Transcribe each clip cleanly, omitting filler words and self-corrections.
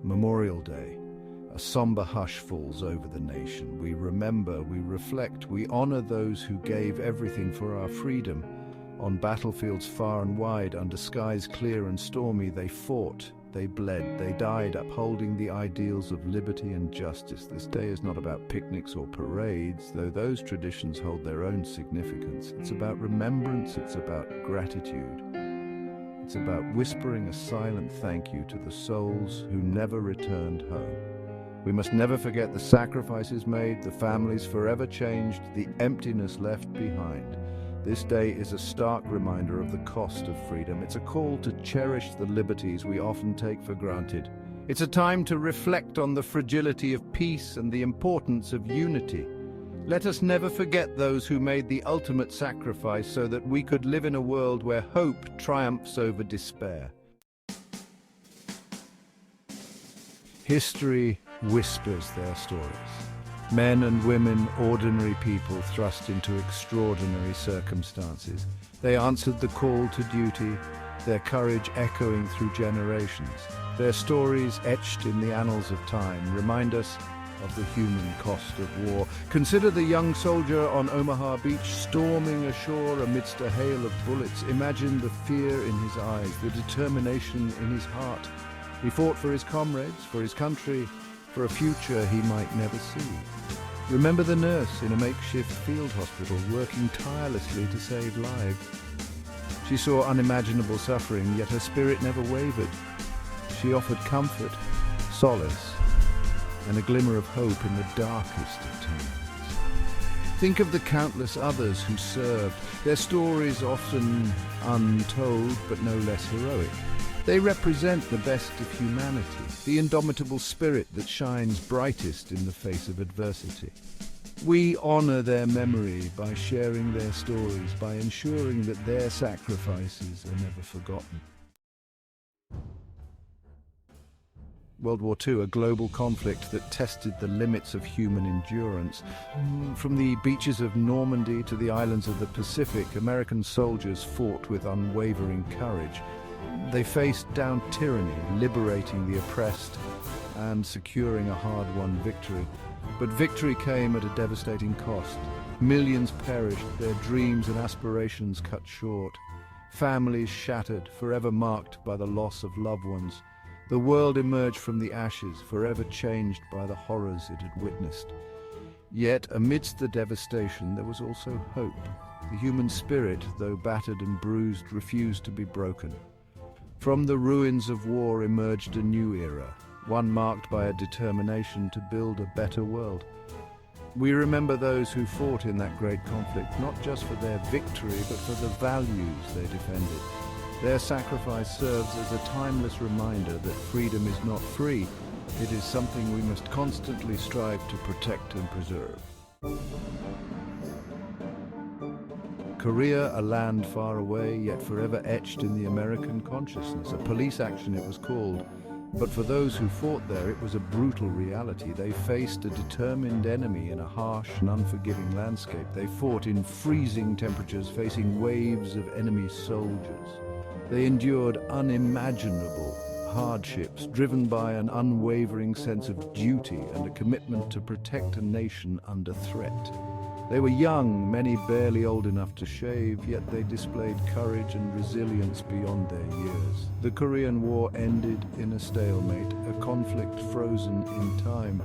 Memorial Day. A somber hush falls over the nation. We remember, we reflect, we honor those who gave everything for our freedom. On battlefields far and wide, under skies clear and stormy, they fought, they bled, they died, upholding the ideals of liberty and justice. This day is not about picnics or parades, though those traditions hold their own significance. It's about remembrance, it's about gratitude. It's about whispering a silent thank you to the souls who never returned home. We must never forget the sacrifices made, the families forever changed, the emptiness left behind. This day is a stark reminder of the cost of freedom. It's a call to cherish the liberties we often take for granted. It's a time to reflect on the fragility of peace and the importance of unity. Let us never forget those who made the ultimate sacrifice so that we could live in a world where hope triumphs over despair. History whispers their stories. Men and women, ordinary people thrust into extraordinary circumstances. They answered the call to duty, their courage echoing through generations. Their stories, etched in the annals of time, remind us of the human cost of war. Consider the young soldier on Omaha Beach storming ashore amidst a hail of bullets. Imagine the fear in his eyes, the determination in his heart. He fought for his comrades, for his country, for a future he might never see. Remember the nurse in a makeshift field hospital working tirelessly to save lives. She saw unimaginable suffering, yet her spirit never wavered. She offered comfort, solace, and a glimmer of hope in the darkest of times. Think of the countless others who served, their stories often untold but no less heroic. They represent the best of humanity, the indomitable spirit that shines brightest in the face of adversity. We honor their memory by sharing their stories, by ensuring that their sacrifices are never forgotten. World War II, a global conflict that tested the limits of human endurance. From the beaches of Normandy to the islands of the Pacific, American soldiers fought with unwavering courage. They faced down tyranny, liberating the oppressed and securing a hard-won victory. But victory came at a devastating cost. Millions perished, their dreams and aspirations cut short. Families shattered, forever marked by the loss of loved ones. The world emerged from the ashes, forever changed by the horrors it had witnessed. Yet, amidst the devastation, there was also hope. The human spirit, though battered and bruised, refused to be broken. From the ruins of war emerged a new era, one marked by a determination to build a better world. We remember those who fought in that great conflict, not just for their victory, but for the values they defended. Their sacrifice serves as a timeless reminder that freedom is not free. It is something we must constantly strive to protect and preserve. Korea, a land far away, yet forever etched in the American consciousness. A police action it was called, but for those who fought there, it was a brutal reality. They faced a determined enemy in a harsh and unforgiving landscape. They fought in freezing temperatures, facing waves of enemy soldiers. They endured unimaginable hardships, driven by an unwavering sense of duty and a commitment to protect a nation under threat. They were young, many barely old enough to shave, yet they displayed courage and resilience beyond their years. The Korean War ended in a stalemate, a conflict frozen in time.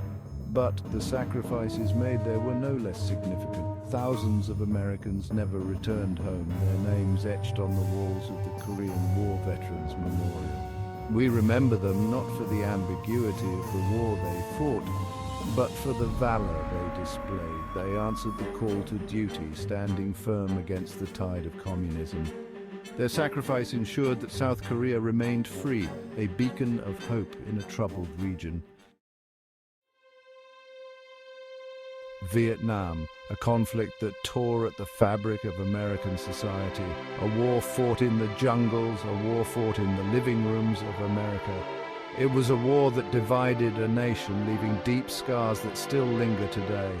But the sacrifices made there were no less significant. Thousands of Americans never returned home, their names etched on the walls of the Korean War Veterans Memorial. We remember them not for the ambiguity of the war they fought, but for the valor they displayed. They answered the call to duty, standing firm against the tide of communism. Their sacrifice ensured that South Korea remained free, a beacon of hope in a troubled region. Vietnam, a conflict that tore at the fabric of American society. A war fought in the jungles, a war fought in the living rooms of America. It was a war that divided a nation, leaving deep scars that still linger today.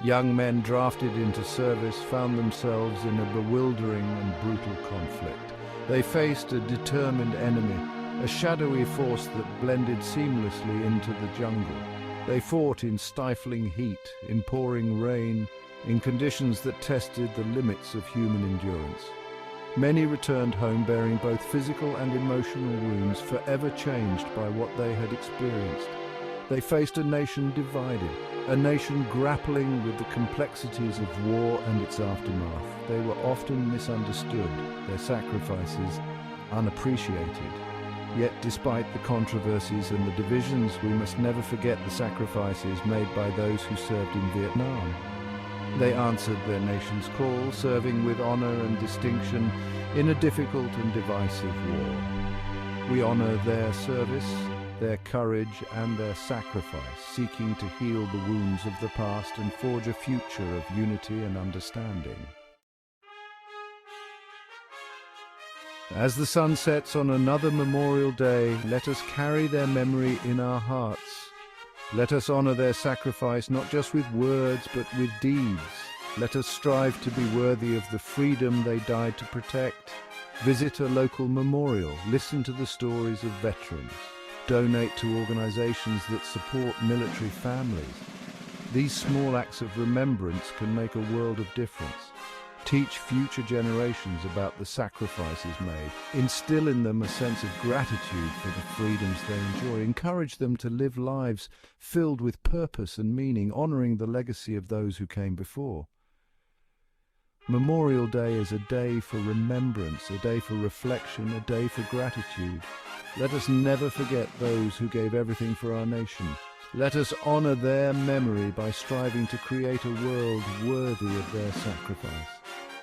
Young men drafted into service found themselves in a bewildering and brutal conflict. They faced a determined enemy, a shadowy force that blended seamlessly into the jungle. They fought in stifling heat, in pouring rain, in conditions that tested the limits of human endurance. Many returned home bearing both physical and emotional wounds, forever changed by what they had experienced. They faced a nation divided, a nation grappling with the complexities of war and its aftermath. They were often misunderstood, their sacrifices unappreciated. Yet despite the controversies and the divisions, we must never forget the sacrifices made by those who served in Vietnam. They answered their nation's call, serving with honor and distinction in a difficult and divisive war. We honor their service, their courage and their sacrifice, seeking to heal the wounds of the past and forge a future of unity and understanding. As the sun sets on another Memorial Day, let us carry their memory in our hearts. Let us honor their sacrifice not just with words but with deeds. Let us strive to be worthy of the freedom they died to protect. Visit a local memorial, listen to the stories of veterans. Donate to organizations that support military families. These small acts of remembrance can make a world of difference. Teach future generations about the sacrifices made. Instill in them a sense of gratitude for the freedoms they enjoy. Encourage them to live lives filled with purpose and meaning, honoring the legacy of those who came before. Memorial Day is a day for remembrance, a day for reflection, a day for gratitude. Let us never forget those who gave everything for our nation. Let us honor their memory by striving to create a world worthy of their sacrifice.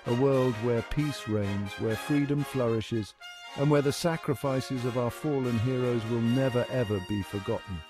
A world where peace reigns, where freedom flourishes, and where the sacrifices of our fallen heroes will never ever be forgotten.